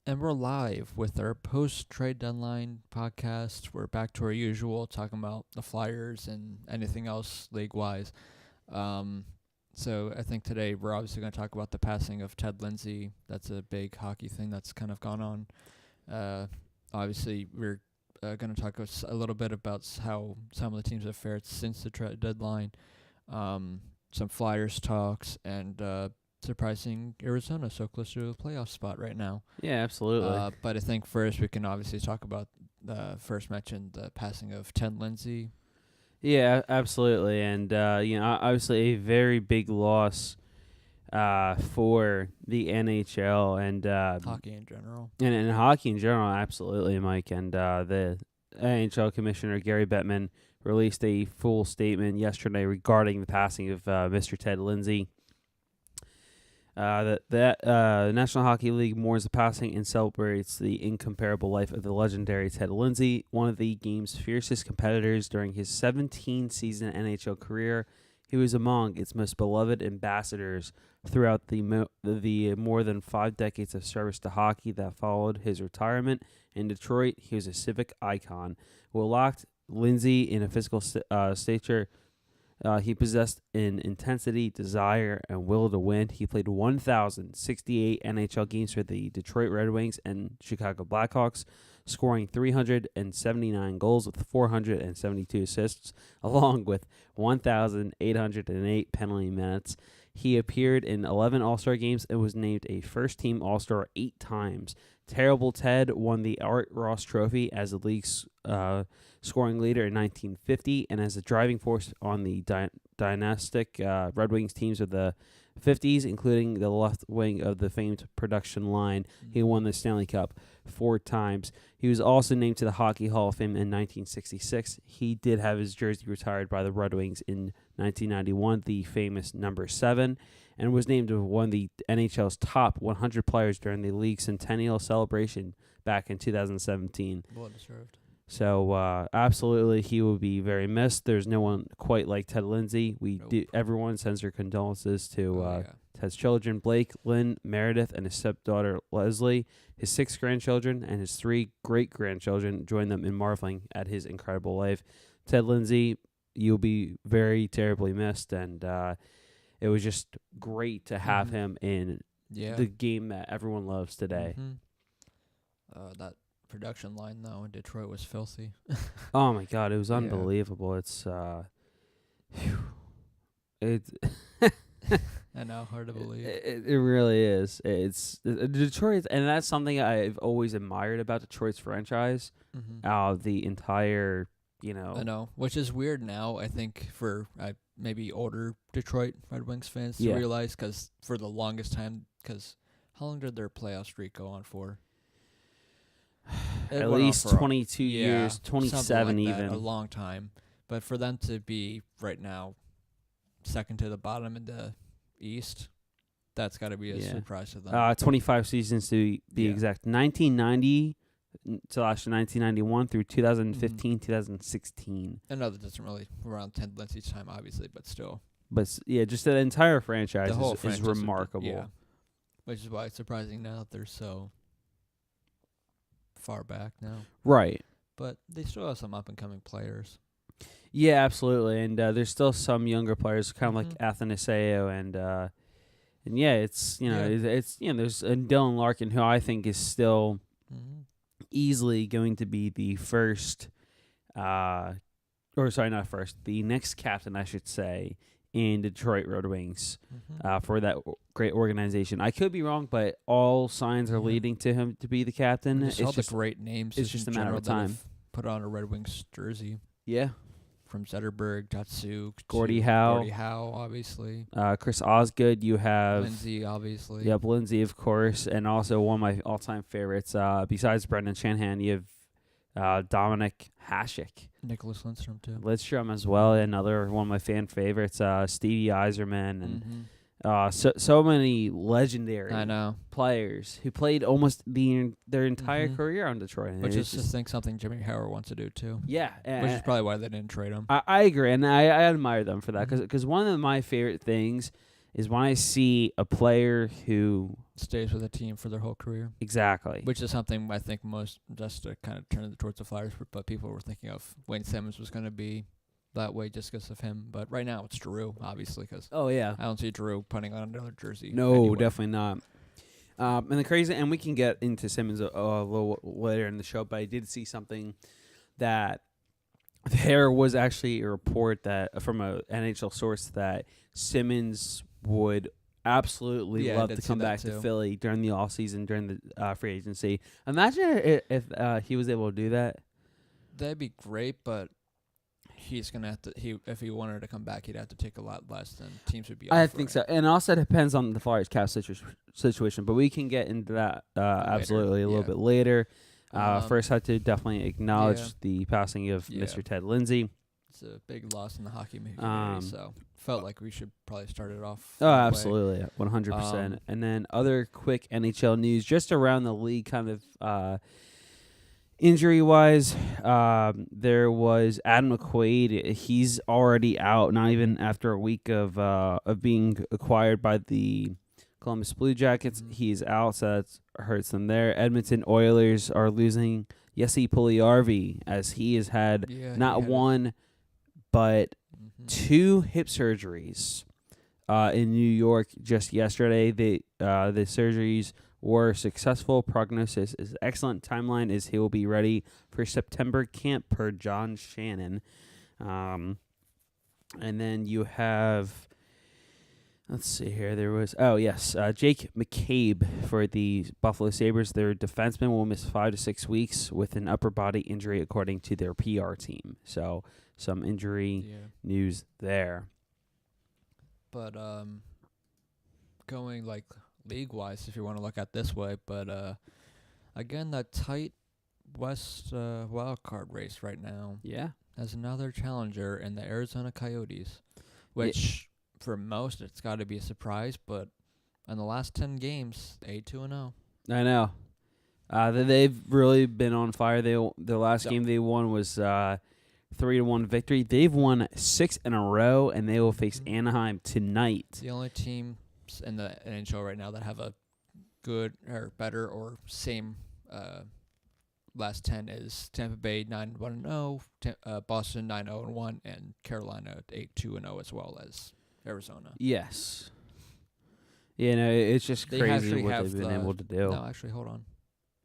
And we're live with our post-trade deadline podcast. We're back to our usual, talking about the Flyers and anything else league-wise. So I think today we're obviously going to talk about the passing of Ted Lindsay. That's a big hockey thing that's kind of gone on. Obviously, we're going to talk a little bit about how some of the teams have fared since the trade deadline, some Flyers talks, and surprising Arizona so close to a playoff spot right now. Yeah, absolutely. But I think first we can obviously talk about first mentioned the passing of Ted Lindsay. Yeah, absolutely. And, obviously a very big loss for the NHL and Hockey in general. And hockey in general, absolutely, Mike. And the NHL Commissioner, Gary Bettman, released a full statement yesterday regarding the passing of Mr. Ted Lindsay. The National Hockey League mourns the passing and celebrates the incomparable life of the legendary Ted Lindsay, one of the game's fiercest competitors during his 17-season NHL career. He was among its most beloved ambassadors throughout the more than 5 decades of service to hockey that followed his retirement. In Detroit, he was a civic icon. What locked Lindsay in a physical stature, he possessed an intensity, desire, and will to win. He played 1,068 NHL games for the Detroit Red Wings and Chicago Blackhawks, scoring 379 goals with 472 assists, along with 1,808 penalty minutes. He appeared in 11 All-Star games and was named a first-team All-Star 8 times. Terrible Ted won the Art Ross Trophy as the league's scoring leader in 1950 and as a driving force on the dynastic Red Wings teams of the 50s, including the left wing of the famed production line. He won the Stanley Cup 4 times. He was also named to the Hockey Hall of Fame in 1966. He did have his jersey retired by the Red Wings in 1991, the famous number 7, and was named one of the NHL's top 100 players during the league's centennial celebration back in 2017. Well deserved. So absolutely, he will be very missed. There's no one quite like Ted Lindsay. Everyone sends their condolences to Ted's children, Blake, Lynn, Meredith, and his stepdaughter Leslie. His 6 grandchildren and his 3 great-grandchildren join them in marveling at his incredible life. Ted Lindsay, you'll be very terribly missed, and it was just great to have him in the game that everyone loves today. That production line though in Detroit was filthy. Oh my God, it was unbelievable. It's it's I know, hard to believe. It really is. It's Detroit, and that's something I've always admired about Detroit's franchise. The entire, I know, which is weird now, I think, for maybe older Detroit Red Wings fans to realize, because for the longest time, how long did their playoff streak go on for? At least 22 years, 27 like even. That, a long time. But for them to be right now second to the bottom in the East, that's got to be a surprise to them. 25 seasons to be exact. 1990 to last 1991 through 2015, 2016. I know that doesn't really around Ted Lindsay's time, obviously, but still. But just the entire franchise franchise is remarkable. Which is why it's surprising now that they're so far back now. Right. But they still have some up-and-coming players. Yeah, absolutely. And there's still some younger players, kind of like Athanasio, and it's there's Dylan Larkin, who I think is still easily going to be the first, the next captain, I should say, in Detroit Red Wings for that great organization. I could be wrong, but all signs are leading to him to be the captain. It's all the great names. It's just a matter of time. Put on a Red Wings jersey. Yeah. From Zetterberg, Datsuk, Gordie Howe, obviously. Chris Osgood. You have Lindsay, obviously. Yep, Lindsay, of course, and also one of my all-time favorites. Besides Brendan Shanahan, you have Dominic Hasek. Nicholas Lidstrom, too. Lidstrom as well, another one of my fan favorites. Stevie Yzerman, and so many legendary players who played almost their entire career on Detroit. Which is just think something Jimmy Howard wants to do, too. Yeah. Which is probably why they didn't trade him. I agree, and I admire them for that, because one of my favorite things is when I see a player who stays with a team for their whole career. exactly, Which is something I think most, just to kind of turn it towards the Flyers, but people were thinking of Wayne Simmonds was going to be that way just because of him. But right now it's Drew, obviously, because oh yeah, I don't see Drew putting on another jersey. no, anywhere. definitely not. And the crazy, and we can get into Simmonds a little later in the show, but I did see something that there was actually a report that from a NHL source that Simmonds would absolutely love to come back to Philly during the offseason, during the free agency. Imagine if he was able to do that. That'd be great, but he's gonna have to. If he wanted to come back, he'd have to take a lot less than teams would be. I think so, and also depends on the Flyers cap situation. But we can get into that absolutely a little bit later. First, I have to definitely acknowledge the passing of Mr. Ted Lindsay. It's a big loss in the hockey community, so felt like we should probably start it off. Oh, absolutely, 100%. And then other quick NHL news just around the league, kind of injury-wise. There was Adam McQuaid. He's already out, not even after a week of being acquired by the Columbus Blue Jackets. He's out, so that hurts them there. Edmonton Oilers are losing Jesse Puljujarvi, as he has had not one but two hip surgeries in New York just yesterday. The surgeries were successful. Prognosis is excellent. Timeline is he will be ready for September camp per John Shannon. And then you have, let's see here. There was, Jake McCabe for the Buffalo Sabres. Their defenseman will miss 5 to 6 weeks with an upper body injury, according to their PR team. So some injury news there. But going like league-wise, if you want to look at it this way, but again, that tight West wild card race right now. Yeah, has another challenger in the Arizona Coyotes, which for most it's got to be a surprise. But in the last 10 games, 8-2-0. I know. They've really been on fire. The last game they won was 3-1 victory. They've won 6 in a row, and they will face Anaheim tonight. The only teams in the NHL right now that have a good or better or same last 10 is Tampa Bay 9-1-0, Boston 9-0-1, and Carolina 8-2-0, as well as Arizona. Yes. Yeah, no, it's just crazy what they've been able to do. No, actually, hold on.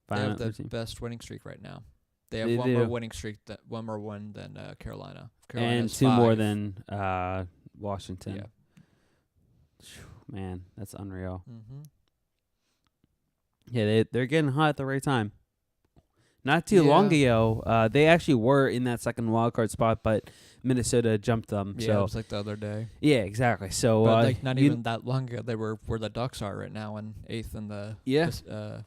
They have the best winning streak right now. They have one more winning streak, one more win than Carolina. And 2 more than Washington. Yeah. Man, that's unreal. Mm-hmm. Yeah, they're getting hot at the right time. Not too long ago, they actually were in that second wild card spot, but Minnesota jumped them. Yeah, so it was like the other day. Yeah, exactly. So, but not even that long ago, they were where the Ducks are right now, in 8th in the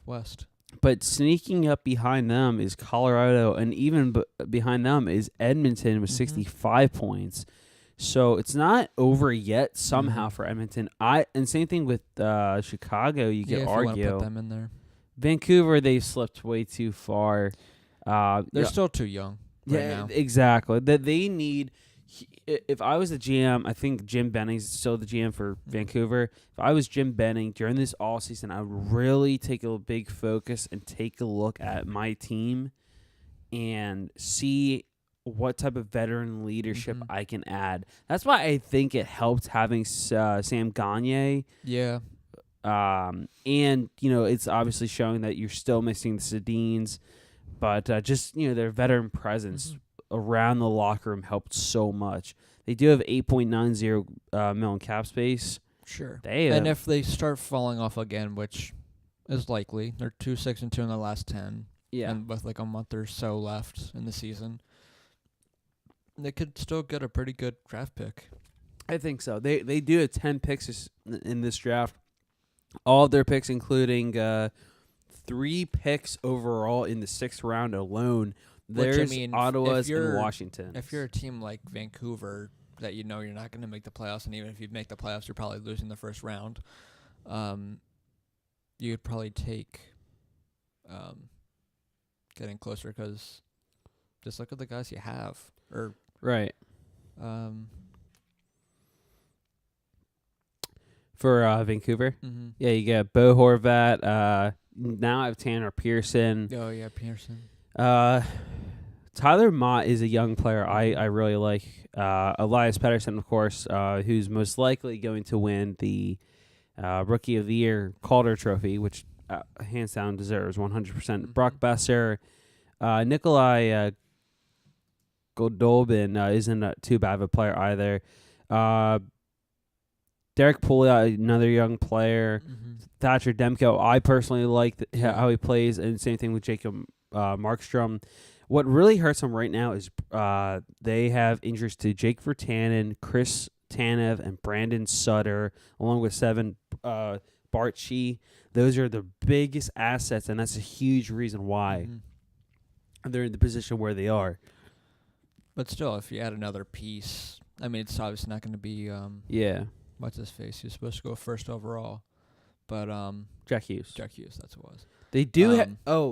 West. But sneaking up behind them is Colorado, and even behind them is Edmonton with 65 points. So it's not over yet somehow for Edmonton. And same thing with Chicago. You could argue. If you want to put them in there. Vancouver, they've slipped way too far. They're still too young right now. Exactly. That they need. If I was the GM, I think Jim Benning's still the GM for Vancouver. If I was Jim Benning during this all season, I would really take a big focus and take a look at my team and see what type of veteran leadership I can add. That's why I think it helped having Sam Gagner. Yeah. And, it's obviously showing that you're still missing the Sedins, but just, their veteran presence around the locker room helped so much. They do have $8.90 million cap space. Sure. And if they start falling off again, which is likely, they're 2-6-2 in the last 10. Yeah. And with like a month or so left in the season, they could still get a pretty good draft pick. I think so. They do have 10 picks in this draft. All of their picks, including 3 picks overall in the 6th round alone. There's Ottawa's and Washington. If you're a team like Vancouver that you're not going to make the playoffs, and even if you make the playoffs, you're probably losing the first round, you'd probably take getting closer, because just look at the guys you have. Right. For Vancouver? Mm-hmm. Yeah, you get Bo Horvat. Now I have Tanner Pearson. Oh, yeah, Pearson. Tyler Mott is a young player I really like. Elias Pettersson, of course, who's most likely going to win the Rookie of the Year Calder Trophy, which hands down deserves 100%. Mm-hmm. Brock Besser, Nikolai Goldobin isn't too bad of a player either. Derek Pouliot, another young player. Mm-hmm. Thatcher Demko, I personally like Yeah. how he plays, and same thing with Jacob Markstrom. What really hurts them right now is they have injuries to Jake Virtanen, Chris Tanev, and Brandon Sutter, along with Bart Shee. Those are the biggest assets, and that's a huge reason why they're in the position where they are. But still, if you add another piece, I mean, it's obviously not going to be what's his face? He was supposed to go first overall, but Jack Hughes. That's what it was. They do.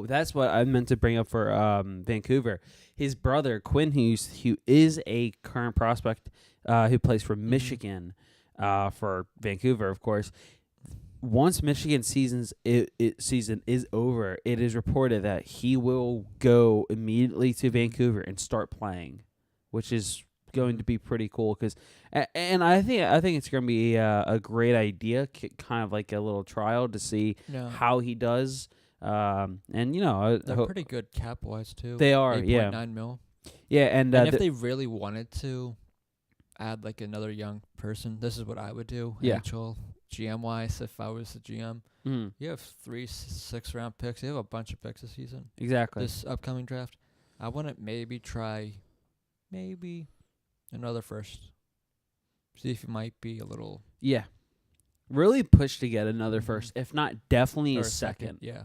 That's what I meant to bring up for Vancouver. His brother Quinn Hughes, who is a current prospect, who plays for Michigan, for Vancouver, of course. Once Michigan season is over, it is reported that he will go immediately to Vancouver and start playing, which is going to be pretty cool. And I think it's going to be a great idea, kind of like a little trial to see how he does. And they're pretty good cap wise too. They are, 8.9 mil. Yeah, and if they really wanted to add like another young person, this is what I would do. Yeah. NHL GM wise, if I was the GM, you have 3 6-round picks. You have a bunch of picks this season. Exactly. This upcoming draft, I want to maybe try another first. See if it might be a little. Yeah. Really push to get another first, if not definitely a second. Yeah.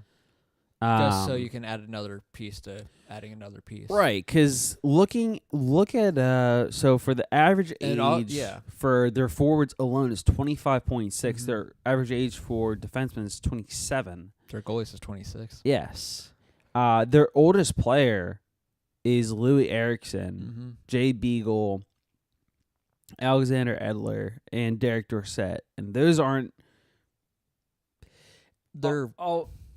Just so you can add another piece to adding another piece. Right, because look at so for the average age for their forwards alone is 25.6. Their average age for defensemen is 27. Their goalies is 26. Yes. Their oldest player is Louis Eriksson, Jay Beagle, Alexander Edler, and Derek Dorsett. And those aren't...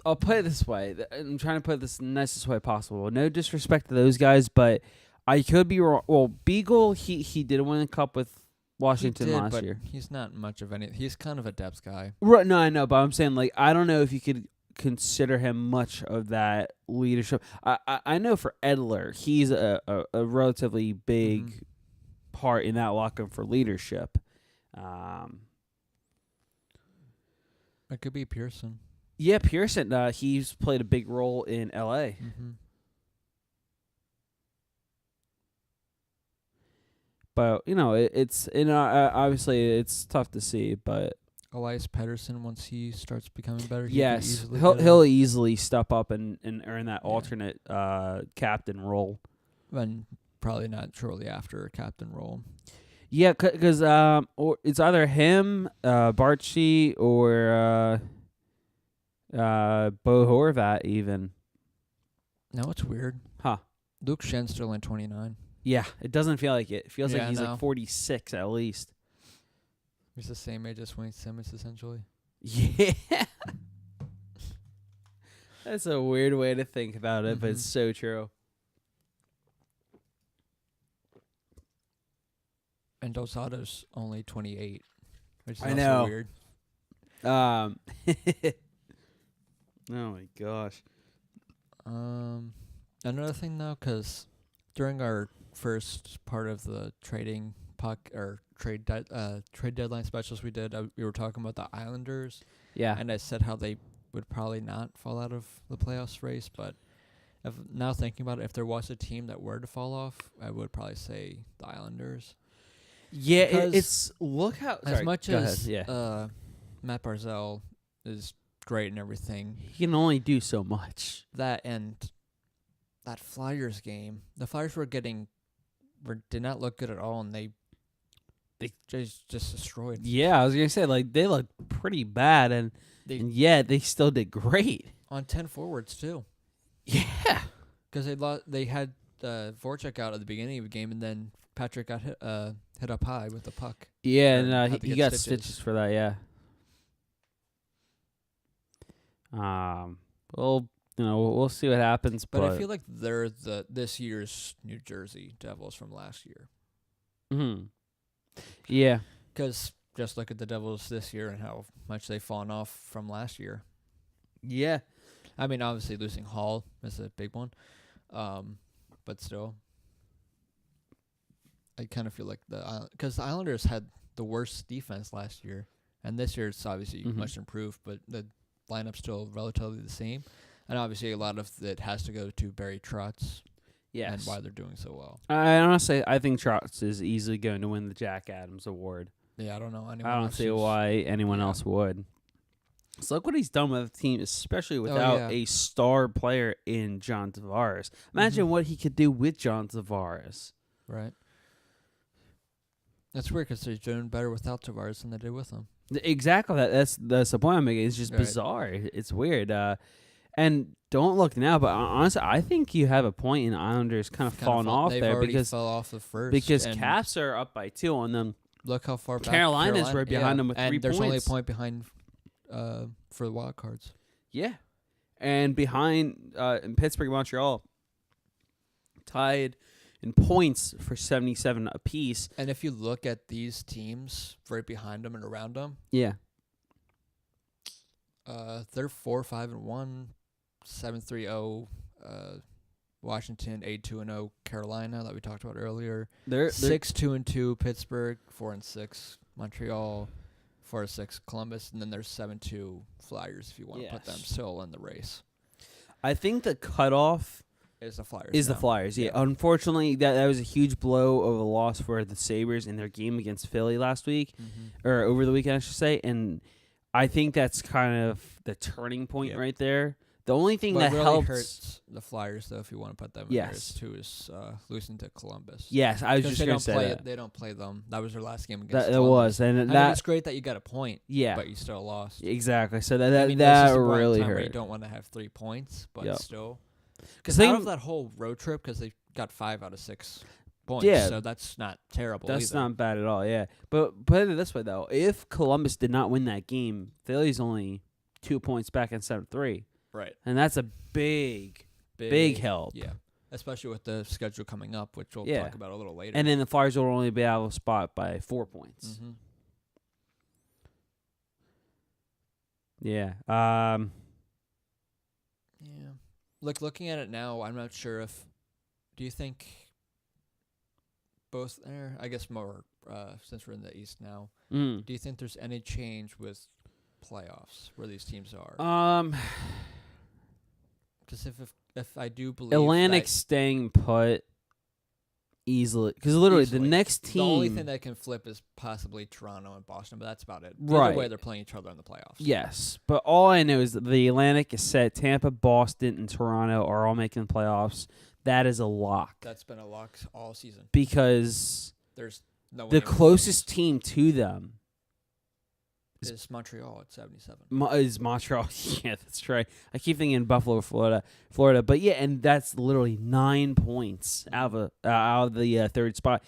I'll put it this way. I'm trying to put this in the nicest way possible. No disrespect to those guys, but I could be wrong. Well, Beagle, he did win a cup with Washington last year. He's not much of any. He's kind of a depth guy. Right? No, I know, but I'm saying I don't know if you could consider him much of that leadership. I know for Edler, he's a relatively big part in that locker for leadership. It could be Pearson. Yeah, Pearson. He's played a big role in L.A. But it's obviously it's tough to see. But Elias Pettersson, once he starts becoming better, he'll easily step up and earn that alternate captain role. And probably not shortly after a captain role. Yeah, because or it's either him, Barchi, or Bo Horvat even. Now it's weird. Huh. Luke Schen's still in 29. Yeah, it doesn't feel like it. It feels like he's like 46 at least. He's the same age as Wayne Simmonds, essentially. Yeah. That's a weird way to think about it, but it's so true. And Dosato's only 28, which is I also know. weird. Oh my gosh. Another thing though, because during our first part of the trading trade deadline specials we did, we were talking about the Islanders. Yeah. And I said how they would probably not fall out of the playoffs race, but now thinking about it, if there was a team that were to fall off, I would probably say the Islanders. Yeah, it's look how as much as Matt Barzal is great and everything, he can only do so much. That Flyers game, the Flyers did not look good at all, and they just destroyed. Yeah, I was gonna say they looked pretty bad, and yet they still did great on 10 forwards too. Yeah, because they had Voracek out at the beginning of the game, and then Patrick got hit up high with the puck. Yeah, and he got stitches for that. Yeah, Well, we'll see what happens. But I feel like they're this year's New Jersey Devils from last year. Mm-hmm. Yeah. Because just look at the Devils this year and how much they've fallen off from last year. Yeah. I mean, obviously losing Hall is a big one, but still, I kind of feel like because the Islanders had the worst defense last year, and this year it's obviously much improved, but the lineup's still relatively the same, and obviously a lot of it has to go to Barry Trotz. Yes. And why they're doing so well. I think Trotz is easily going to win the Jack Adams Award. Yeah, I don't know. I don't see why anyone else would. So look what he's done with the team, especially without a star player in John Tavares. Imagine what he could do with John Tavares. Right. That's weird because they're doing better without Tavares than they did with him. Exactly. That's the point I'm making. It's just bizarre. It's weird. And don't look now, but honestly, I think you have a point in Islanders kind of falling off there because fell off the first. Because Caps are up by 2 on them. Look how far back Carolina's right behind them with 3 points. And there's only a point behind for the wild cards. Yeah. And behind in Pittsburgh, Montreal, tied in points for 77 apiece. And if you look at these teams right behind them and around them, yeah, they're 4-5-1, 7-3-0. Washington 8-2-0. Carolina that we talked about earlier. They're 6-2-2. Pittsburgh 4-6. Montreal 4-6. Columbus, and then there's 7-2 Flyers if you want to put them still in the race. I think the cutoff is the Flyers. The Flyers, yeah. Unfortunately, that was a huge blow of a loss for the Sabres in their game against Philly last week, or over the weekend, I should say. And I think that's kind of the turning point right there. The only thing that really helps hurts the Flyers, though, if you want to put them in there, is losing to Columbus. Yes, I was just going to say that. They don't play them. That was their last game against Columbus. That was. And I mean, it's great that you got a point, but you still lost. Exactly. So that really hurt. You don't want to have 3 points, but still. Because out of that whole road trip, because they got 5 out of 6 points, so that's not terrible That's either. not bad at all, yeah. But put it this way, though. If Columbus did not win that game, Philly's only 2 points back in 7-3. Right. And that's a big help. Yeah. Especially with the schedule coming up, which we'll talk about a little later. And then the Flyers will only be out of spot by 4 points. Mm-hmm. Yeah. Yeah. Looking at it now, I'm not sure if... Do you think both... I guess more, since we're in the East now. Do you think there's any change with playoffs where these teams are? Because if I do believe Atlantic staying put easily, because literally the next team, the only thing that can flip is possibly Toronto and Boston, but that's about it. Right. Either way, they're playing each other in the playoffs. Yes, but all I know is that the Atlantic is set. Tampa, Boston, and Toronto are all making the playoffs. That is a lock. That's been a lock all season because there's no the closest team to them is Montreal at 77. Is Montreal? Yeah, that's right. I keep thinking Buffalo, Florida, but yeah, and that's literally 9 points out of the third spot.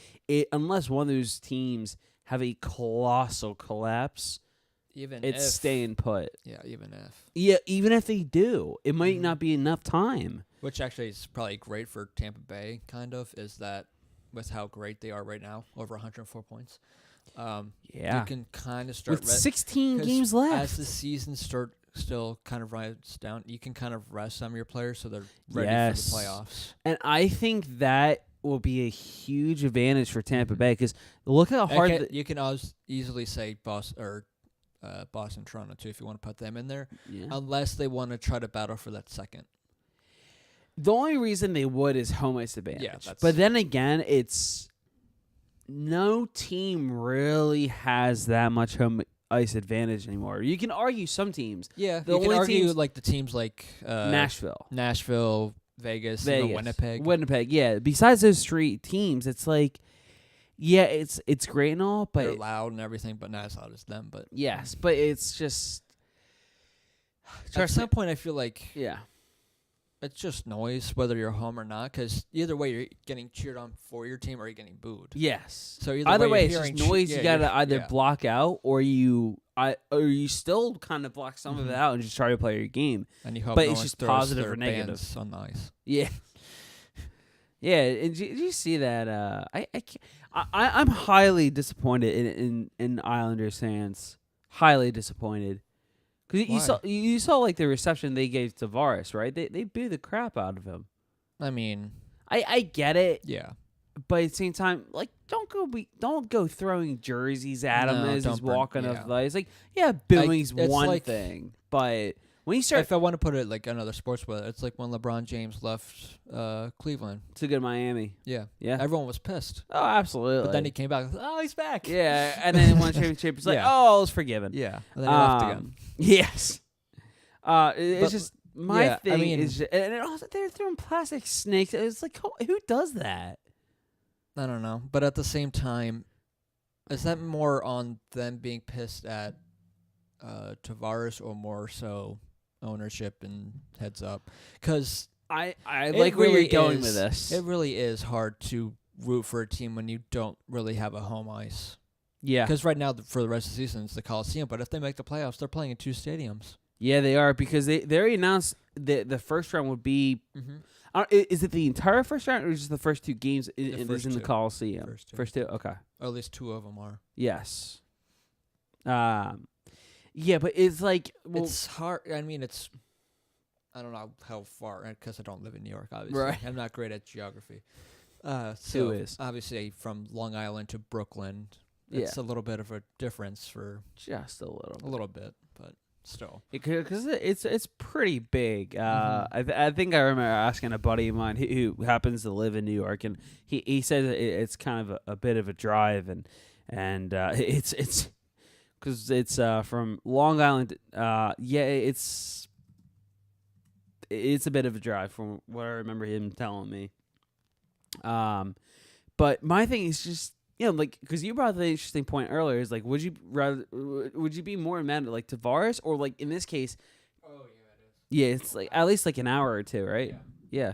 Unless one of those teams have a colossal collapse, it's staying put. Yeah, even if. Yeah, even if they do, it might not be enough time. Which actually is probably great for Tampa Bay. Kind of is that with how great they are right now, over 104 points. You can kind of start with 16 games left. As the season still kind of rides down, you can kind of rest some of your players so they're ready for the playoffs. And I think that will be a huge advantage for Tampa Bay because look how hard you can easily say Boston, Toronto too if you want to put them in there, unless they want to try to battle for that second. The only reason they would is home ice advantage. Yeah, but then again, it's. No team really has that much home ice advantage anymore. You can argue some teams. Yeah, you can argue like the teams like Nashville, Vegas, even Winnipeg. Winnipeg, yeah. Besides those 3 teams, it's like, yeah, it's great and all, but they're loud and everything, but not as loud as them. But yes, but it's just at some point, I feel like it's just noise, whether you're home or not. Because either way, you're getting cheered on for your team or you're getting booed. Yes. So either way, you're it's just hearing noise. You gotta either yeah. block out, or you still kind of block some of it out and just try to play your game. And you hope But no it's one just throws positive their or negative. bands on the ice. Yeah. Yeah, and did you see that? I'm highly disappointed in Islanders fans. Highly disappointed. Because you saw like the reception they gave to Tavares, right? They booed the crap out of him. I mean, I get it. yeah. But at the same time, like, don't go throwing jerseys at him as he's walking off the ice. Like, yeah, booing's one thing, but when you start, if I want to put it like another sports weather, it's like when LeBron James left Cleveland to go to Miami. Yeah, yeah, everyone was pissed. Oh, absolutely. But then he came back. Oh, he's back. Yeah, and then he won a championship. It's like, oh, it's forgiven. Yeah, and then he left again. Yes. It's just my thing. I mean, and also they're throwing plastic snakes. It's like, who does that? I don't know, but at the same time, is that more on them being pissed at Tavares or more so ownership and heads up? Because I like where you're going with this. It really is hard to root for a team when you don't really have a home ice. Yeah. Because right now, for the rest of the season, it's the Coliseum. But if they make the playoffs, they're playing in 2 stadiums. Yeah, they are, because they already announced that the first round would be. Mm-hmm. Is it the entire first round, or just the first 2 games in the Coliseum? First two. Okay. Or at least 2 of them are. Yes. Yeah, but it's like it's hard. I mean, I don't know how far, because I don't live in New York. Obviously, right. I'm not great at geography. Who is? Obviously from Long Island to Brooklyn, it's a little bit of a difference for just a little bit, but still, because it's pretty big. I think I remember asking a buddy of mine who happens to live in New York, and he said it's kind of a bit of a drive, and it's because it's from Long Island. It's a bit of a drive from what I remember him telling me. But my thing is just, like, because you brought up the interesting point earlier, is like, would you be more mad at like Tavares, or like in this case? Oh yeah, it is. Yeah, it's like at least like an hour or 2, right? Yeah.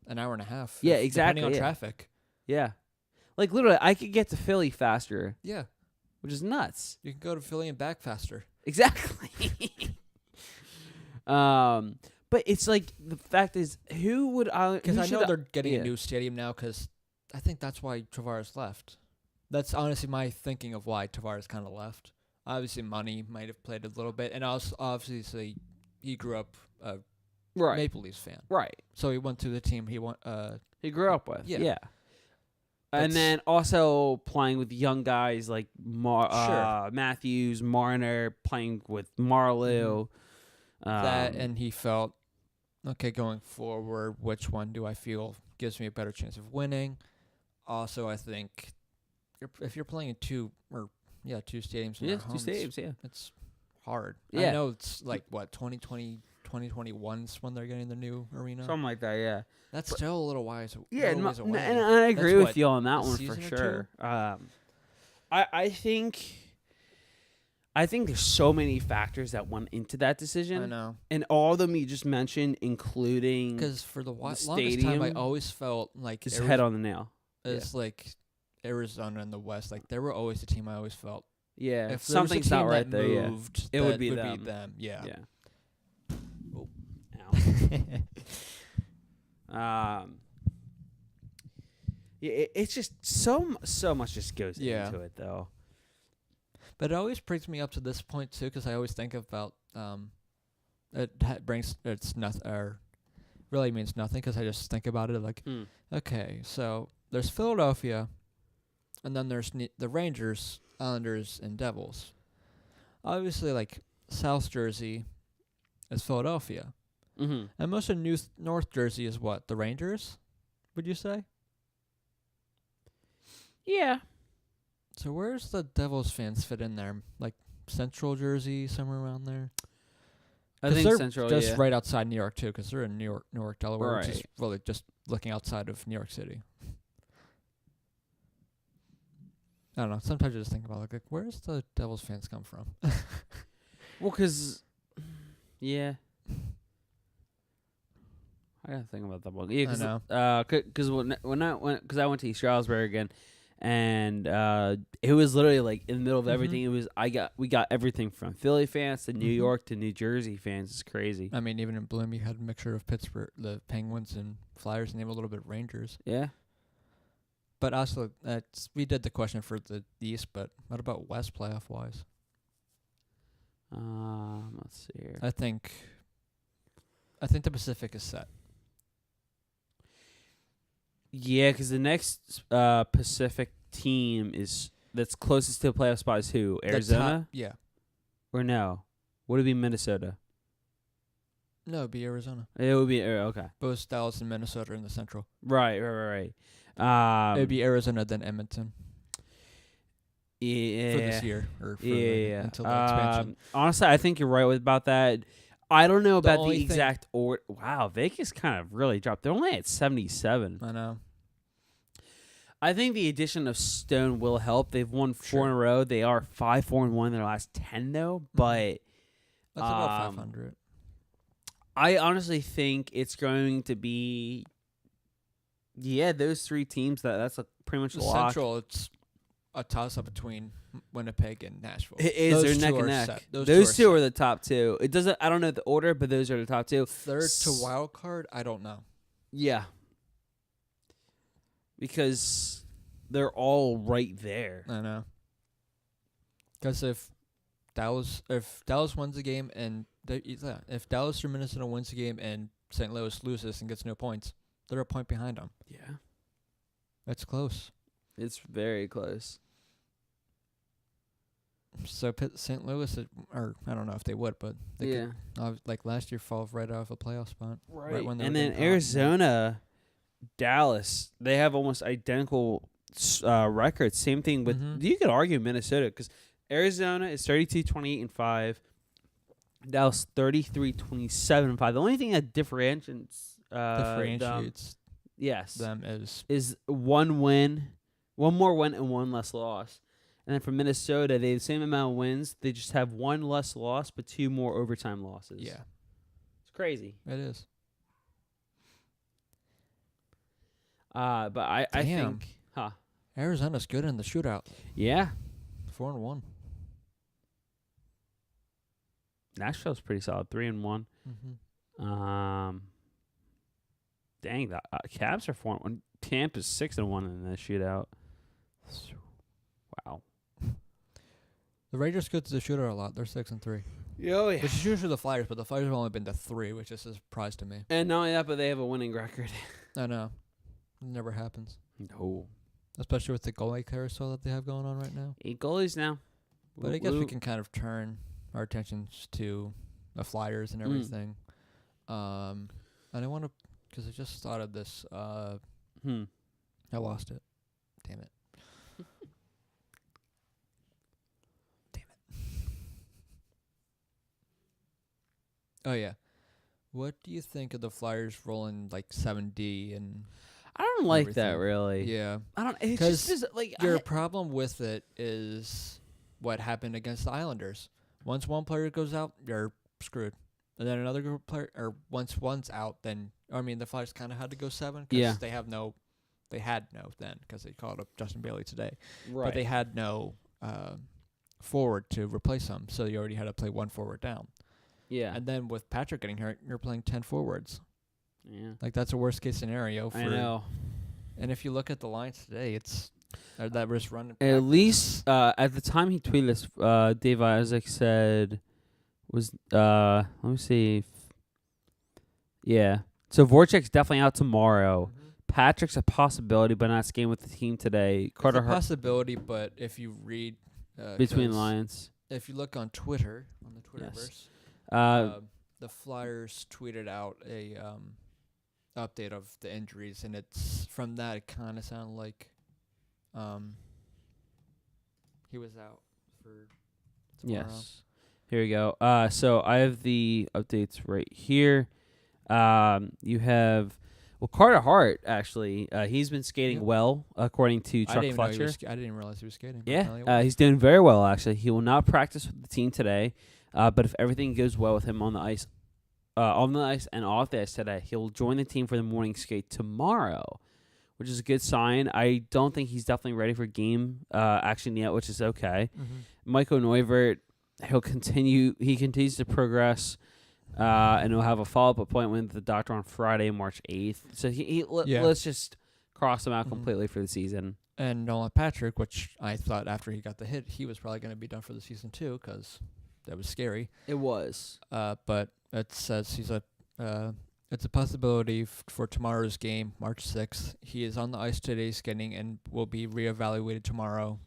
An hour and a half. Yeah, exactly. Depending on traffic. Yeah. Like literally, I could get to Philly faster. Yeah. Which is nuts. You can go to Philly and back faster. Exactly. But it's like, the fact is, who would I? Because I know they're getting a new stadium now, because I think that's why Tavares left. That's honestly my thinking of why Tavares kind of left. Obviously, money might have played a little bit, and also obviously he grew up a Maple Leafs fan, right? So he went to the team he grew up with, yeah. And then also playing with young guys like Matthews, Marner, playing with Marleau. That, and he felt, okay, going forward, which one do I feel gives me a better chance of winning? Also, I think if you're playing in 2 stadiums in their homes, 2 stadiums, it's hard. Yeah. I know it's like, 2020, 2021's when they're getting the new arena? Something like that, yeah. That's still a little ways away. Yeah, and I agree with you on that one for sure. I think there's so many factors that went into that decision. I know. And all of them you just mentioned, including because for the longest stadium, time, I always felt like it's head on the nail. It's like Arizona in the West. Like, they were always the team I always felt. Yeah, if something's not right there. Moved, it would be them. Yeah. Oh. It's just so much just goes into it, though. But it always brings me up to this point too, because I always think about really means nothing, because I just think about it like, okay, so there's Philadelphia, and then there's the Rangers, Islanders, and Devils. Obviously, like, South Jersey is Philadelphia. Mm-hmm. And most of North Jersey is what? The Rangers, would you say? Yeah. So where's the Devils fans fit in there? Like Central Jersey, somewhere around there? I think they're Central, just right outside New York, too, because they're in Newark, Delaware, right. which is really just looking outside of New York City. I don't know. Sometimes I just think about, like where's the Devils fans come from? Well, because, yeah. I gotta think about that one. Yeah, I know. Because I went to East Stroudsburg again, and it was literally like in the middle of everything. It was we got everything from Philly fans to New York to New Jersey fans. It's crazy. I mean, even in Bloom, you had a mixture of Pittsburgh, the Penguins and Flyers, and even a little bit of Rangers. Yeah. But also, we did the question for the East, but what about West playoff wise? Let's see here. I think the Pacific is set. Yeah, because the next Pacific team that's closest to the playoff spot is who? Arizona? Yeah. Or no? Would it be Minnesota? No, it'd be Arizona. It would be okay. Both Dallas and Minnesota are in the Central. Right. It'd be Arizona, then Edmonton. Yeah. For this year. Or for until the expansion. Honestly, I think you're right about that. I don't know about the exact order. Wow, Vegas kind of really dropped. They're only at 77. I know. I think the addition of Stone will help. They've won 4 in a row. They are 5-4-1 in their last 10, though. But that's about 500. I honestly think it's going to be, those 3 teams. That's pretty much the lock. Central. It's a toss-up between Winnipeg and Nashville. It is. They're neck and neck. Those two are the top 2. It doesn't. I don't know the order, but those are the top 2. Third to wild card, I don't know. Yeah, because they're all right there. I know. Because if Dallas wins the game and if Dallas or Minnesota wins the game and St. Louis loses and gets no points, they're a point behind them. Yeah, that's close. It's very close. So St. Louis, or I don't know if they would, but they could, like last year, fall right off a playoff spot. Right when and then Arizona, Dallas, they have almost identical records. Same thing with you could argue Minnesota because Arizona is 32-28-5, Dallas 33-27-5. The only thing that differentiates them is one win, one more win, and one less loss. And then for Minnesota, they have the same amount of wins. They just have 1 less loss, but 2 more overtime losses. Yeah. It's crazy. It is. But I think... Arizona's good in the shootout. Yeah. 4-1. Nashville's pretty solid. 3-1. Dang, the Cavs are 4-1. Tampa's 6-1 in the shootout. Wow. The Rangers go to the shootout a lot. They're 6-3. Oh, yeah. Which is usually the Flyers, but the Flyers have only been to 3, which is a surprise to me. And not only that, but they have a winning record. I know. It never happens. No. Especially with the goalie carousel that they have going on right now. 8 goalies now. But I guess we can kind of turn our attentions to the Flyers and everything. And I want to, because I just thought of this. I lost it. Damn it. Oh, yeah. What do you think of the Flyers rolling like 7D and I don't like everything? that really. Yeah. I don't. It's just like your problem with it is what happened against the Islanders. Once one player goes out, you're screwed. And then another group player, or once one's out, then the Flyers kind of had to go 7 because they had no then because they called up Justin Bailey today. Right. But they had no forward to replace him, so you already had to play 1 forward down. Yeah. And then with Patrick getting hurt, you're playing 10 forwards. Yeah. Like, that's a worst-case scenario. I know. And if you look at the lines today, it's that was running. At least at the time he tweeted this, Dave Isaac said was let me see. Yeah. So Voracek's definitely out tomorrow. Patrick's a possibility, but not skating with the team today. Carter it's a possibility, but if you read between lines, if you look on Twitter on the Twitterverse. The Flyers tweeted out a update of the injuries, and it's from that it kind of sounded like he was out for tomorrow. Yes. Here we go. So I have the updates right here. You have Carter Hart actually. He's been skating well according to Chuck Fletcher. I didn't realize he was skating. Yeah. He's doing very well actually. He will not practice with the team today. But if everything goes well with him on the ice, on the ice and off the ice today. He'll join the team for the morning skate tomorrow, which is a good sign. I don't think he's definitely ready for game action yet, which is okay. Michael Neuvert, he continues to progress, and he'll have a follow-up appointment with the doctor on Friday, March 8th. So let's just cross him out completely for the season. And Nolan Patrick, which I thought after he got the hit, he was probably going to be done for the season too, because that was scary. It was. But it says it's a possibility for tomorrow's game, March 6th. He is on the ice today skating and will be reevaluated tomorrow.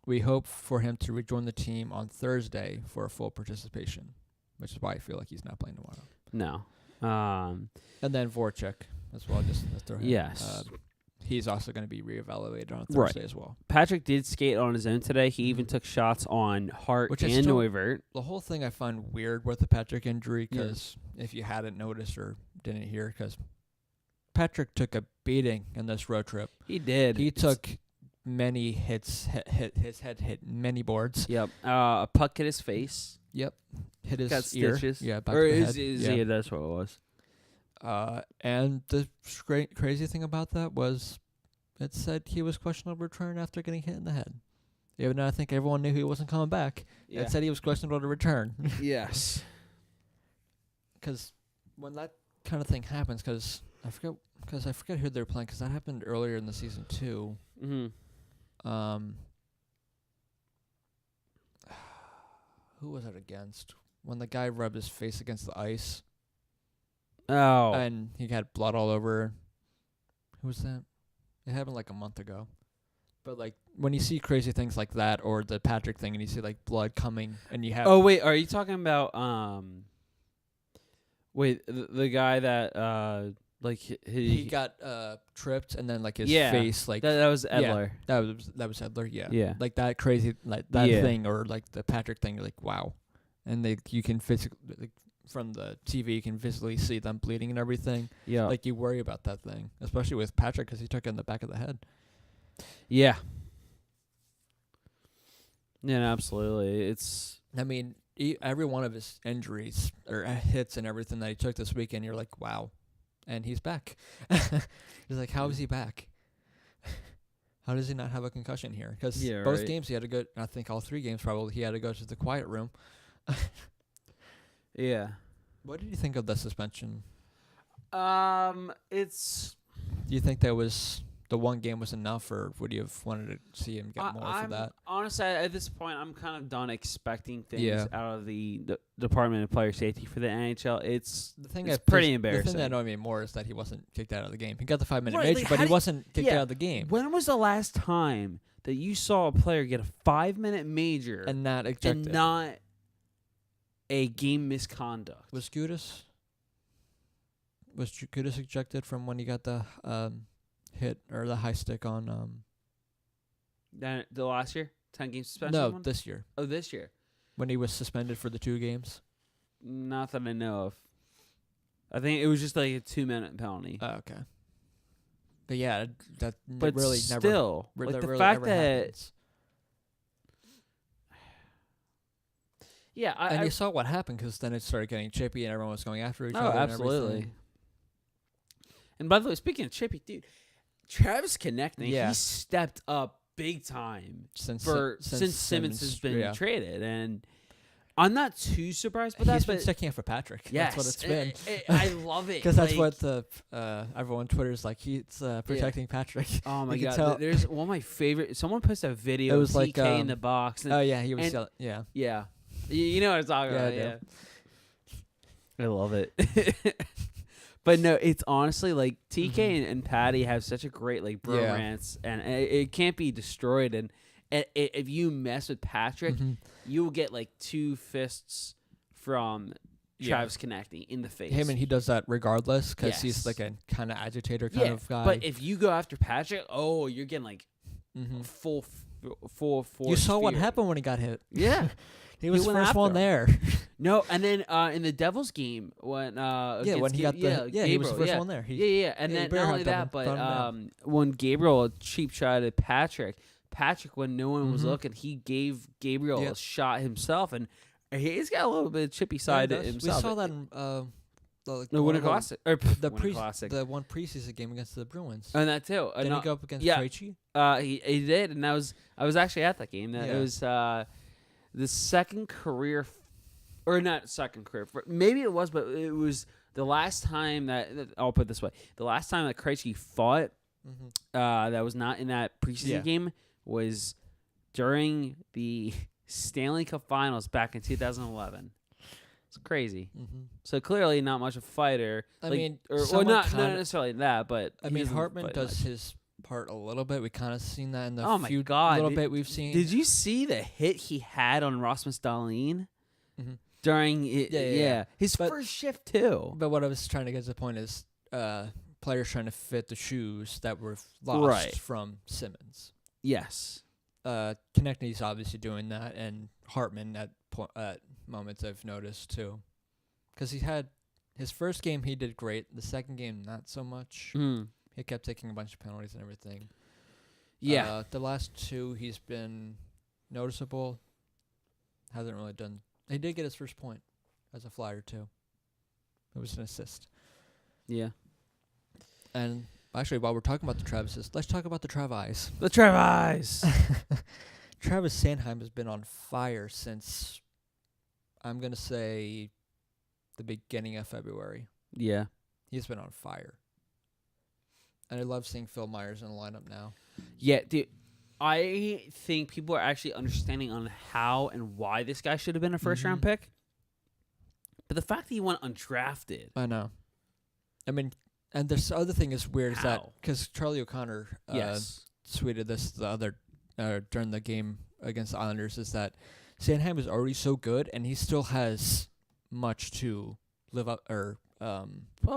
We hope for him to rejoin the team on Thursday for a full participation, which is why I feel like he's not playing tomorrow. No. And then Voracek as well. Just to throw him. Yes. He's also going to be reevaluated on Thursday as well. Patrick did skate on his own today. He even took shots on Hart and Neuvert. The whole thing I find weird with the Patrick injury, because if you hadn't noticed or didn't hear, because Patrick took a beating in this road trip. He did. He took many hits. His head hit many boards. Yep. A puck hit his face. Yep. Hit his got ear. Stitches. Yeah, back of the head. Yeah, that's what it was. And the crazy thing about that was it said he was questionable to return after getting hit in the head. Even though I think everyone knew he wasn't coming back. Yeah. It said he was questionable to return. Yes. Because when that kind of thing happens, because I forget who they're playing, because that happened earlier in the season too. Who was it against? When the guy rubbed his face against the ice. Oh. And he had blood all over. Who was that? It happened like a month ago. But like when you see crazy things like that, or the Patrick thing, and you see like blood coming, and you have. Oh wait, are you talking about Wait, the guy that like he got tripped, and then like his face like that was Edler. Yeah, that was Edler. Yeah. Yeah. Like that crazy like that thing, or like the Patrick thing. You're like, wow, and you can physically. Like, from the TV, you can visually see them bleeding and everything. Yeah. Like, you worry about that thing, especially with Patrick, because he took it in the back of the head. Yeah. Yeah, no, absolutely. I mean, every one of his injuries or hits and everything that he took this weekend, you're like, wow. And he's back. He's like, how is he back? How does he not have a concussion here? Because both games he had to go, I think all 3 games probably, he had to go to the quiet room. Yeah. What did you think of the suspension? It's. Do you think that was the one game was enough, or would you have wanted to see him get more for that? Honestly, at this point, I'm kind of done expecting things out of the Department of Player Safety for the NHL. It's pretty embarrassing. The thing that annoyed me more is that he wasn't kicked out of the game. He got the 5-minute major, but he wasn't kicked out of the game. When was the last time that you saw a player get a 5-minute major and not ejected? And not a game misconduct? Was Gudis ejected from when he got the hit or the high stick on the last year? 10-game suspension? No, this year. Oh, this year. When he was suspended for the 2 games? Not that I know of. I think it was just like a 2-minute penalty. Oh, okay. But yeah, that but really still, never like the really fact ever that happens. Yeah, and you saw what happened, because then it started getting chippy and everyone was going after each other. Oh, absolutely. And by the way, speaking of chippy, dude, Travis Konechny, he stepped up big time since Simmonds has been traded, and I'm not too surprised by that. He's been sticking up for Patrick. Yes, that's what it's been. I love it because that's what the everyone on Twitter is like. He's protecting Patrick. Oh my god! There's one of my favorite. Someone posted a video. It was of TK like in the box. And, he was. Yeah. You know what I'm talking about. Yeah. I love it. But no, it's honestly like TK and Patty have such a great like bromance, and it can't be destroyed. And if you mess with Patrick, you will get like 2 fists from Travis Konechny in the face. Him, and he does that regardless, because he's like a kind of agitator kind of guy. But if you go after Patrick, you're getting like full force. You saw what happened when he got hit. Yeah. He was the first one there. No, and then in the Devils game when when he got Gabriel, he was the first one there. And then not only that, but when Gabriel cheap shot at Patrick, when no one was looking, he gave Gabriel a shot himself, and He's got a little bit of chippy side to himself. We saw that in the Winter Classic. Or the Winter Classic. The one preseason game against the Bruins. And that too. Did he go up against Krejci? He did, and I was actually at that game. It was the second career, or not second career. Maybe it was, but it was the last time that I'll put it this way: the last time that Krejci fought, that was not in that preseason game, was during the Stanley Cup Finals back in 2011. It's crazy. So clearly not much of a fighter. I mean, not necessarily that, but I mean, Hartman does his part a little bit. We kind of seen that in the little bit we've seen. Did you see the hit he had on Rasmus Dahlin during his first shift too? But what I was trying to get to the point is players trying to fit the shoes that were lost from Simmonds. Yes. Konechny's obviously doing that, and Hartman at moments I've noticed too, because he had his first game he did great. The second game not so much. He kept taking a bunch of penalties and everything. Yeah, the last two he's been noticeable. Hasn't really done. He did get his first point as a Flyer too. It was an assist. Yeah, and. Actually, while we're talking about the Travises, let's talk about the Travis. The Travis! Travis Sanheim has been on fire since, I'm going to say, the beginning of February. Yeah. He's been on fire. And I love seeing Phil Myers in the lineup now. Yeah, dude. I think people are actually understanding on how and why this guy should have been a first-round pick. But the fact that he went undrafted. I know. I mean... And this other thing is weird is that because Charlie O'Connor tweeted this the other during the game against the Islanders is that Sanheim is already so good and he still has much to live up or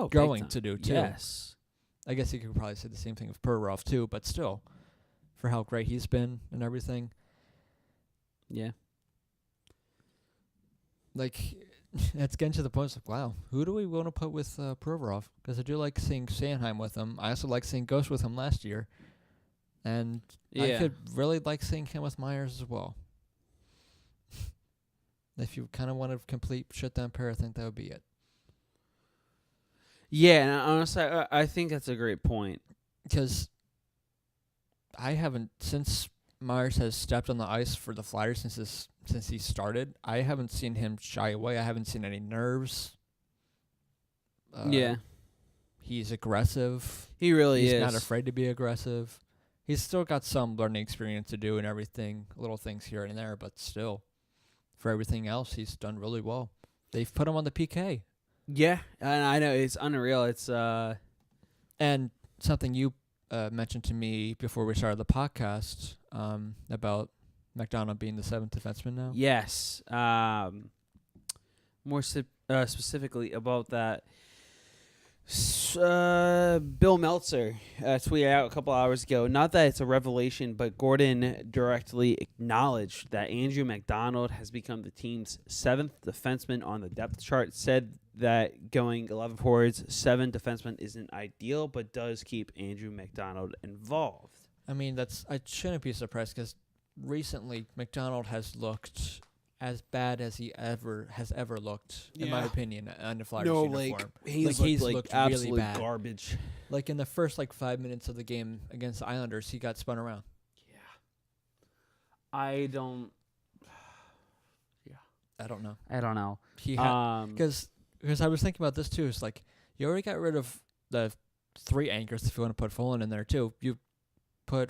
growing to do too. Yes, I guess you could probably say the same thing of Perorov too, but still, for how great he's been and everything. Yeah. Like. It's getting to the point of, wow, who do we want to put with Provorov? Because I do like seeing Sanheim with him. I also like seeing Ghost with him last year. And I could really like seeing him with Myers as well. If you kind of want a complete shutdown pair, I think that would be it. Yeah, and honestly, I think that's a great point. Because I haven't, since Myers has stepped on the ice for the Flyers since he started, I haven't seen him shy away. I haven't seen any nerves. He's aggressive. He really is. He's not afraid to be aggressive. He's still got some learning experience to do and everything, little things here and there, but still, for everything else, he's done really well. They've put him on the PK. Yeah, and I know it's unreal. It's and something you mentioned to me before we started the podcast about McDonald being the seventh defenseman now. Yes. More specifically about that, Bill Meltzer tweeted out a couple hours ago, not that it's a revelation, but Gordon directly acknowledged that Andrew McDonald has become the team's seventh defenseman on the depth chart, said that going 11 forwards, 7 defensemen isn't ideal, but does keep Andrew McDonald involved. I mean, I shouldn't be surprised because recently McDonald has looked as bad as he has ever looked, in my opinion, on the Flyers uniform. He's looked absolute really bad. Garbage. Like in the first 5 minutes of the game against the Islanders, he got spun around. Yeah. I don't know. He because I was thinking about this too. It's like you already got rid of the 3 anchors if you want to put Folin in there too. You put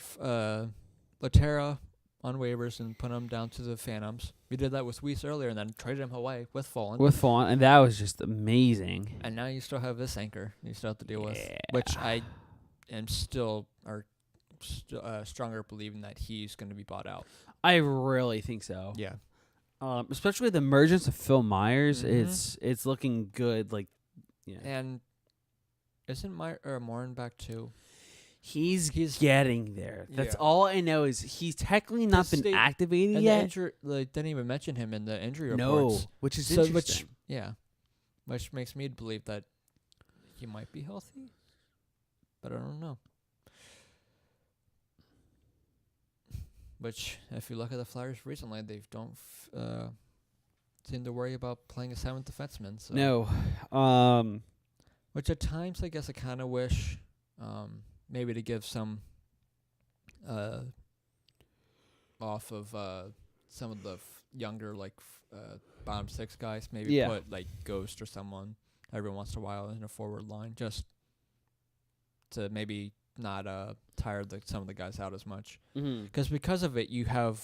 Laterra on waivers and put him down to the Phantoms. We did that with Weiss earlier and then traded him away with Folin. And that was just amazing. And now you still have this anchor you still have to deal with, which I am still stronger believing that he's going to be bought out. I really think so. Yeah. Especially with the emergence of Phil Myers, it's looking good. And isn't Morin back too? He's getting there. That's all I know is he's technically not been activated yet. Didn't even mention him in the injury reports. No, which is interesting. Which makes me believe that he might be healthy, but I don't know. Which, if you look at the Flyers recently, they don't seem to worry about playing a 7th defenseman. So. No. Which at times, I guess I kind of wish maybe to give some off of some of the younger, like, bottom 6 guys. Maybe put, like, Ghost or someone every once in a while in a forward line, just to maybe not tire some of the guys out as much. Because of it, you have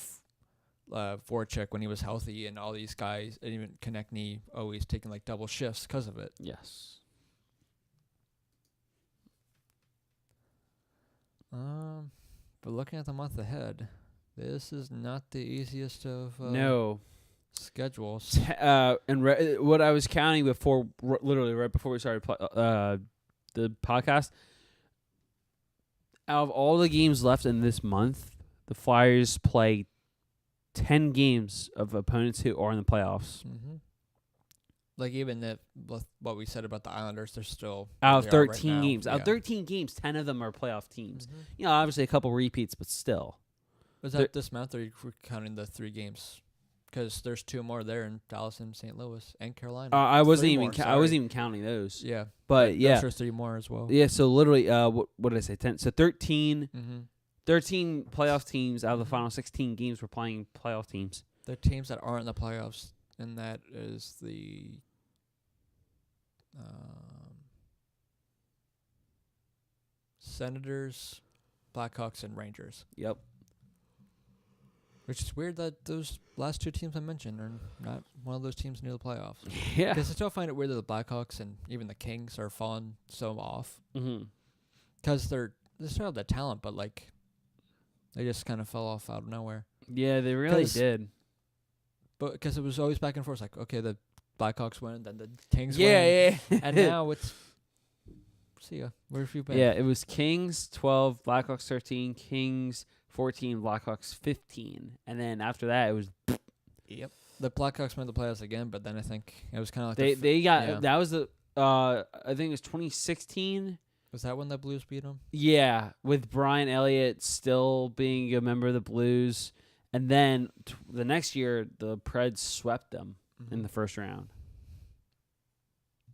Voracek when he was healthy, and all these guys, and even Konechny always taking, like, double shifts because of it. Yes. But looking at the month ahead, this is not the easiest of schedules. And what I was counting before, literally right before we started the podcast, out of all the games left in this month, the Flyers play 10 games of opponents who are in the playoffs. Mm-hmm. Like, even with what we said about the Islanders, they're still out of 13 right games. Yeah. Out of 13 games, 10 of them are playoff teams. Mm-hmm. You know, obviously a couple repeats, but still. Was that this month, or are you counting the 3 games? Because there's 2 more there in Dallas and St. Louis and Carolina. I wasn't even counting those. Yeah, but yeah, there's 3 more as well. Yeah, so literally, what did I say? 10. So 13. Mm-hmm. 13 playoff teams out of the final 16 games were playing playoff teams. The teams that aren't in the playoffs, and that is the Senators, Blackhawks, and Rangers. Yep. Which is weird that those last 2 teams I mentioned are not one of those teams near the playoffs. Yeah. Because I still find it weird that the Blackhawks and even the Kings are falling so off. Because they still have the talent, but, like, they just kind of fell off out of nowhere. Yeah, they really did. But because it was always back and forth, like, okay, the Blackhawks win, then the Kings win. Yeah. And now it's, see ya. Where have you been? Yeah, it was Kings 12, Blackhawks 13, Kings 14, Blackhawks 15. And then after that, it was... Yep. The Blackhawks made the playoffs again, but then I think it was kind of they like... that was the... I think it was 2016... Was that when the Blues beat them? Yeah, with Brian Elliott still being a member of the Blues. And then the next year, the Preds swept them in the first round.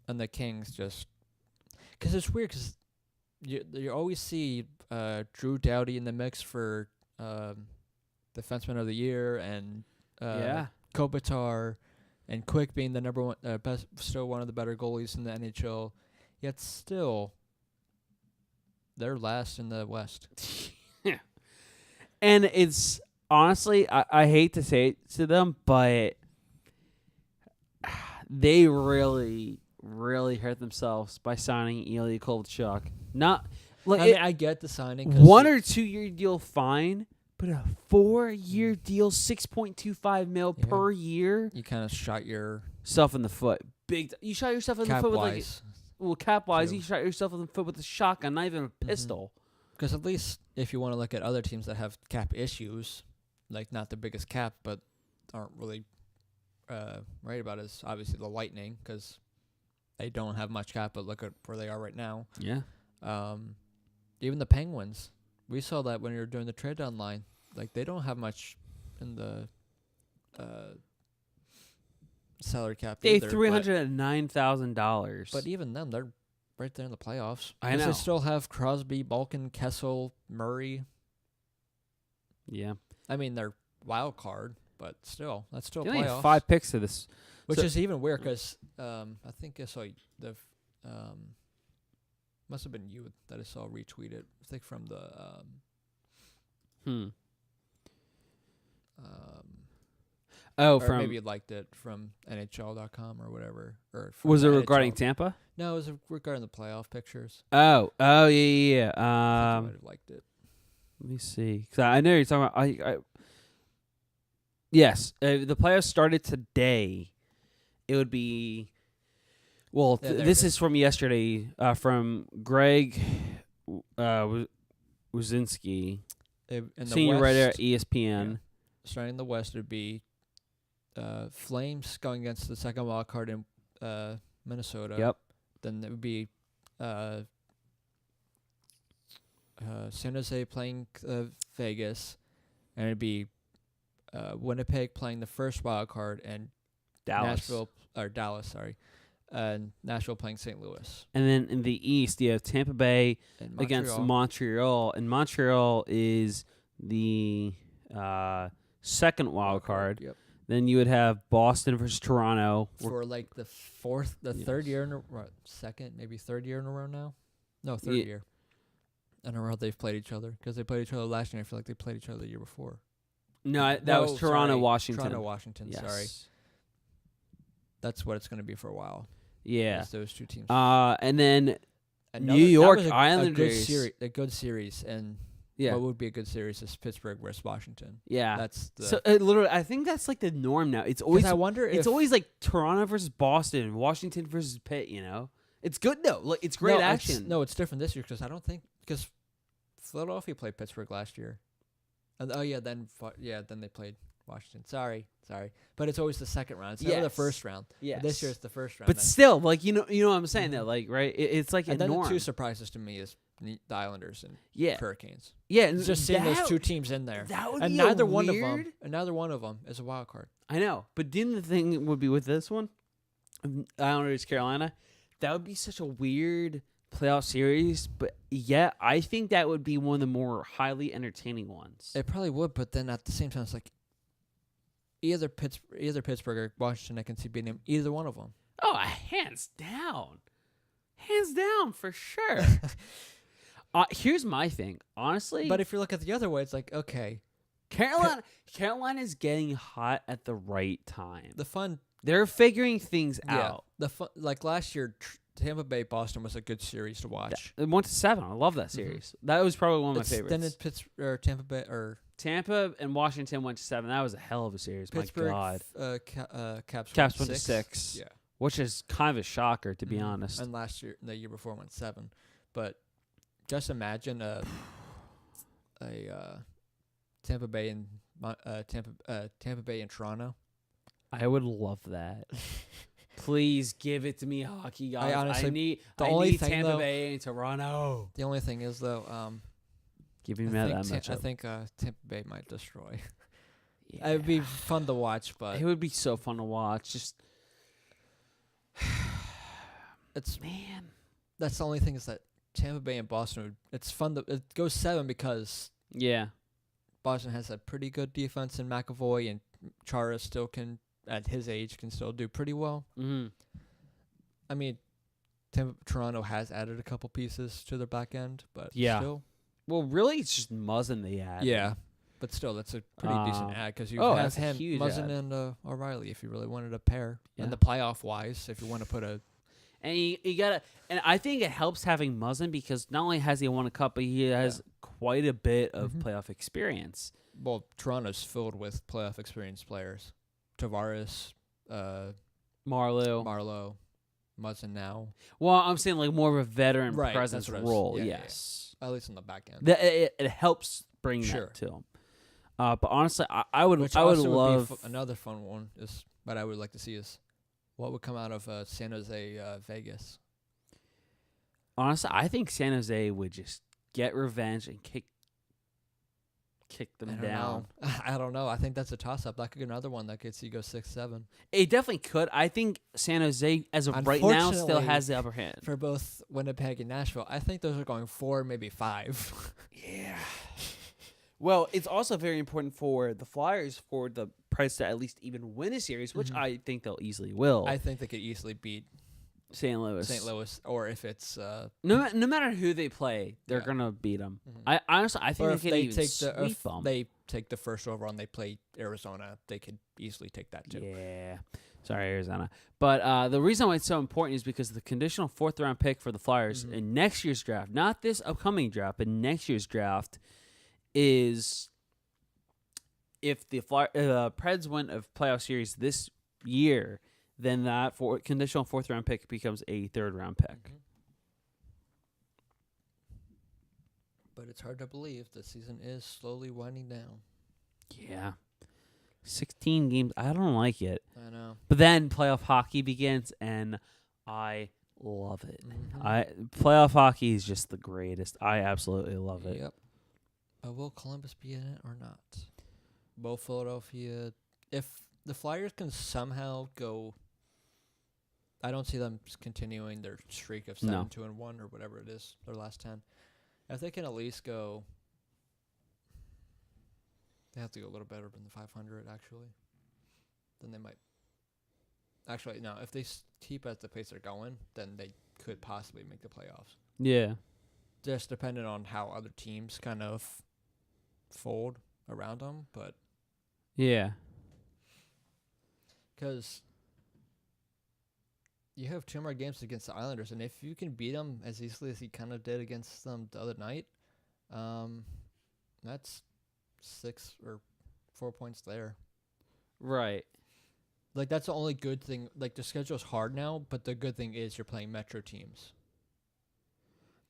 And the Kings just... Because it's weird, because you always see Drew Doughty in the mix for Defenseman of the Year, and Kopitar and Quick being the number one, best, still one of the better goalies in the NHL. Yet still... They're last in the West. Yeah. And it's, honestly, I hate to say it to them, but they really, really hurt themselves by signing Ilya Kovalchuk. Not, like, I get the signing. 1 or 2 year deal, fine, but a 4-year deal, $6.25 million per year. You kind of shot yourself in the foot. You shot yourself in the foot with, like... Well, cap-wise, you shot yourself in the foot with a shotgun, not even a pistol. Because at least if you want to look at other teams that have cap issues, like not the biggest cap, but aren't really right about it, is obviously the Lightning, because they don't have much cap, but look at where they are right now. Yeah. Even the Penguins, we saw that when we were doing the trade deadline. Like, they don't have much in the salary cap. They have $309,000. But even them, they're right there in the playoffs. I know. They still have Crosby, Balkin, Kessel, Murray. Yeah. I mean, they're wild card, but still, that's still they playoffs. only have 5 picks to this. Which is even weird, because I think I saw the must have been you that I saw retweeted. I think from the or maybe you liked it from NHL.com or whatever. Or was it regarding Tampa? No, it was regarding the playoff pictures. Oh, yeah. I might have liked it. Let me see, because I know you're talking about. Yes, the playoffs started today. It would be. Well, this is from yesterday, from Greg Wyszynski, senior writer at ESPN. Yeah. Starting in the West, it would be Flames going against the second wild card in Minnesota. Yep. Then it would be San Jose playing Vegas, and it'd be Winnipeg playing the first wild card, and Dallas. Dallas, sorry. Nashville playing St. Louis. And then in the East, you have Tampa Bay against Montreal. And Montreal is the second wild card. Yep. Then you would have Boston versus Toronto. For like the third year in a row. Third year in a row now? No, third year. In a row they've played each other. Because they played each other last year. I feel like they played each other the year before. No, that was Toronto, sorry. Washington. Toronto, Washington, yes. Sorry. That's what it's going to be for a while. Yeah. Those two teams. And then New York Islanders. A good series. And what would be a good series is Pittsburgh versus Washington. Yeah. That's so literally, I think that's like the norm now. It's always. I wonder it's always like Toronto versus Boston, Washington versus Pitt. You know, it's good though. Like it's great action. It's different this year because Philadelphia played Pittsburgh last year. Then they played Washington. Sorry, but it's always the second round. It's never the first round. Yes. This year it's the first round. But still, like you know what I'm saying. That like right, it's like and a then norm. The two surprises to me is the Islanders and Hurricanes. Yeah, and just seeing those two teams in there. That would and be neither weird. Neither one of them is a wild card. I know, but didn't the thing would be with this one, Islanders Carolina? That would be such a weird playoff series, but yeah, I think that would be one of the more highly entertaining ones. It probably would, but then at the same time, it's like either Pittsburgh or Washington. I can see beating them, either one of them. Oh, hands down for sure. Here's my thing, honestly. But if you look at the other way, it's like okay, Carolina is getting hot at the right time. They're figuring things out. Like last year. Tampa Bay Boston was a good series to watch. It went to 7. I love that series. Mm-hmm. That was probably one of my favorites. Then Tampa Bay Tampa and Washington went to 7. That was a hell of a series. Pittsburgh, my God. Caps went to 6. Yeah, which is kind of a shocker to be honest. And the year before went 7. But just imagine a Tampa Bay and Tampa Bay and Toronto. I would love that. Please give it to me, hockey guys. I need Tampa Bay and Toronto. The only thing is, though, give me that matchup. I think Tampa Bay might destroy. It would be fun to watch, but it would be so fun to watch. Just that's the only thing is that Tampa Bay and Boston. It's fun. It goes 7 because Boston has a pretty good defense in McAvoy, and Chara still can. At his age, can still do pretty well. Mm-hmm. I mean, Toronto has added a couple pieces to their back end, but still. Well, really, it's just Muzzin they add. Yeah, but still, that's a pretty decent ad because you have him, Muzzin and O'Reilly if you really wanted a pair. Yeah. And the playoff wise, if you want to put a. And you gotta, and I think it helps having Muzzin because not only has he won a cup, but he has quite a bit of playoff experience. Well, Toronto's filled with playoff experienced players. Tavares, Marleau, Muzzin now. Well, I'm saying like more of a veteran presence role. Yes, at least on the back end. It helps bring that to him. But honestly, I would love another fun one is what I would like to see is what would come out of San Jose, Vegas. Honestly, I think San Jose would just get revenge and kick them down. I don't know. I think that's a toss-up. That could be another one that could see go 6-7. It definitely could. I think San Jose, as of right now, still has the upper hand. For both Winnipeg and Nashville, I think those are going 4, maybe 5. Yeah. Well, it's also very important for the Flyers for the Preds to at least even win a series, which I think they'll easily will. I think they could easily beat St. Louis, or if it's no matter who they play, they're gonna beat them. I honestly, I think they can sweep them. They take the first overall and they play Arizona, they could easily take that too. Yeah, sorry Arizona, but the reason why it's so important is because the conditional 4th round pick for the Flyers in next year's draft, not this upcoming draft, but next year's draft, is if the Preds win a playoff series this year. Then that conditional 4th round pick becomes a 3rd round pick. But it's hard to believe the season is slowly winding down. Yeah. 16 games. I don't like it. I know. But then playoff hockey begins, and I love it. Playoff hockey is just the greatest. I absolutely love it. Yep. But will Columbus be in it or not? Will Philadelphia... If the Flyers can somehow go. I don't see them continuing their streak of 7-2-1 or whatever it is, their last 10. If they can at least go, they have to go a little better than the 500 actually. Then they might. Actually, no. If they keep at the pace they're going, then they could possibly make the playoffs. Yeah. Just depending on how other teams kind of fold around them, but Yeah. because you have 2 more games against the Islanders, and if you can beat them as easily as you kind of did against them the other night, that's 6 or 4 points there. Right. Like, that's the only good thing. Like, the schedule's hard now, but the good thing is you're playing Metro teams.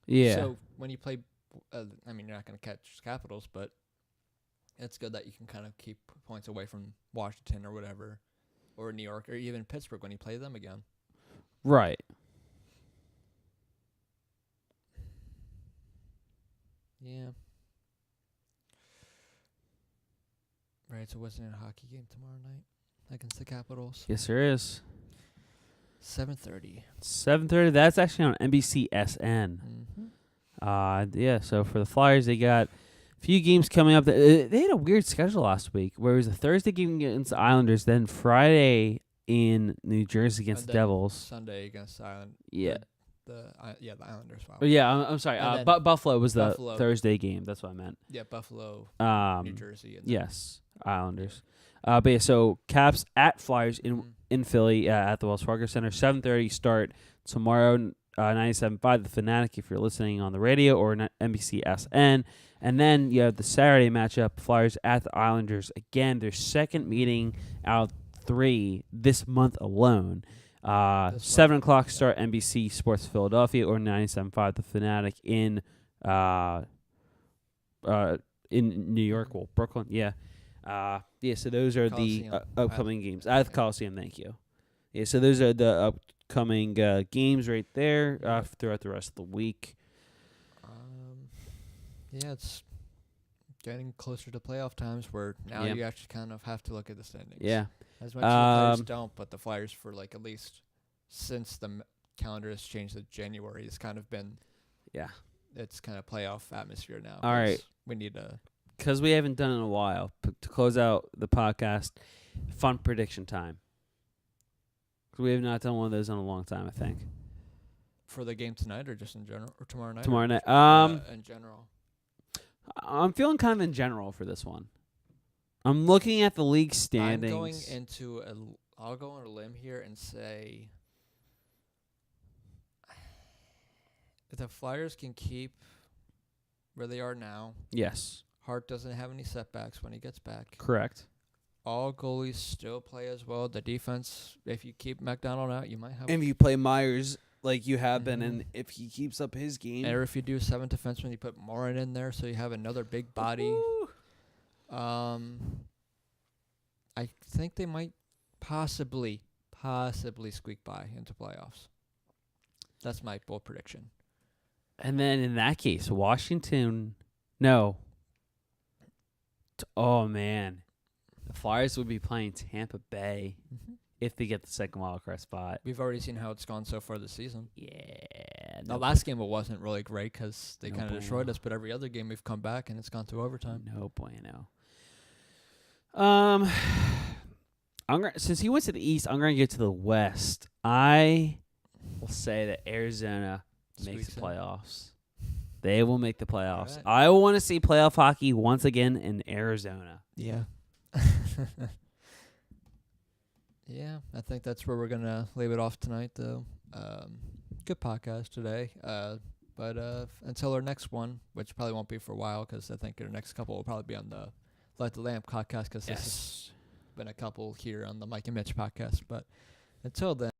Yeah. So when you play, I mean, you're not going to catch Capitals, but it's good that you can kind of keep points away from Washington or whatever, or New York, or even Pittsburgh when you play them again. Right. Yeah. Right, so wasn't a hockey game tomorrow night against the Capitals? Yes, there is. 7:30. 7:30. That's actually on NBCSN. Yeah. So for the Flyers, they got a few games coming up. They had a weird schedule last week, where it was a Thursday game against the Islanders, then Friday in New Jersey against the Devils, Sunday against the Island. Yeah. The Islanders. Wow. Oh, yeah, I'm sorry. Buffalo was the Buffalo. Thursday game. That's what I meant. Yeah, Buffalo, New Jersey. And Yes, Islanders. But yeah, so Caps at Flyers in Philly at the Wells Fargo Center. 7:30 start tomorrow. 97.5 The Fanatic if you're listening on the radio, or NBCSN. And then you have the Saturday matchup, Flyers at the Islanders. Again, their second meeting out of 3 this month alone. 7 o'clock start, NBC Sports Philadelphia, or 97.5 The Fanatic in New York, well, Brooklyn, yeah. So those are Coliseum. the upcoming games. At the Coliseum, thank you. Yeah, so those are the upcoming games right there throughout the rest of the week. Yeah, it's getting closer to playoff times where now you actually kind of have to look at the standings. Yeah. As much as the Flyers don't, but the Flyers, for like at least since the calendar has changed to January, it's kind of been, it's kind of playoff atmosphere now. All right. We need to. Because we haven't done it in a while, to close out the podcast, fun prediction time. We have not done one of those in a long time, I think. For the game tonight, or just in general, or tomorrow night? Tomorrow night. In general. I'm feeling kind of in general for this one. I'm looking at the league standings. I'll go on a limb here and say, if the Flyers can keep where they are now. Yes. Hart doesn't have any setbacks when he gets back. Correct. All goalies still play as well. The defense, if you keep McDonald out, you might have. And if you play Myers like you have been, and if he keeps up his game. Or if you do 7 defensemen, you put Morin in there, so you have another big body. I think they might possibly squeak by into playoffs. That's my bold prediction. And then in that case, Washington, no. Oh, man. The Flyers would be playing Tampa Bay if they get the second wildcard spot. We've already seen how it's gone so far this season. Yeah. The last game, it wasn't really great because they kind of destroyed us, but every other game we've come back and it's gone to overtime. No bueno. Since he went to the East, I'm going to get to the West. I will say that Arizona makes the playoffs. They will make the playoffs. Right. I want to see playoff hockey once again in Arizona. Yeah. Yeah, I think that's where we're going to leave it off tonight, though. Good podcast today. But until our next one, which probably won't be for a while because I think our next couple will probably be on the Light the Lamp podcast because this has been a couple here on the Mike and Mitch podcast. But until then.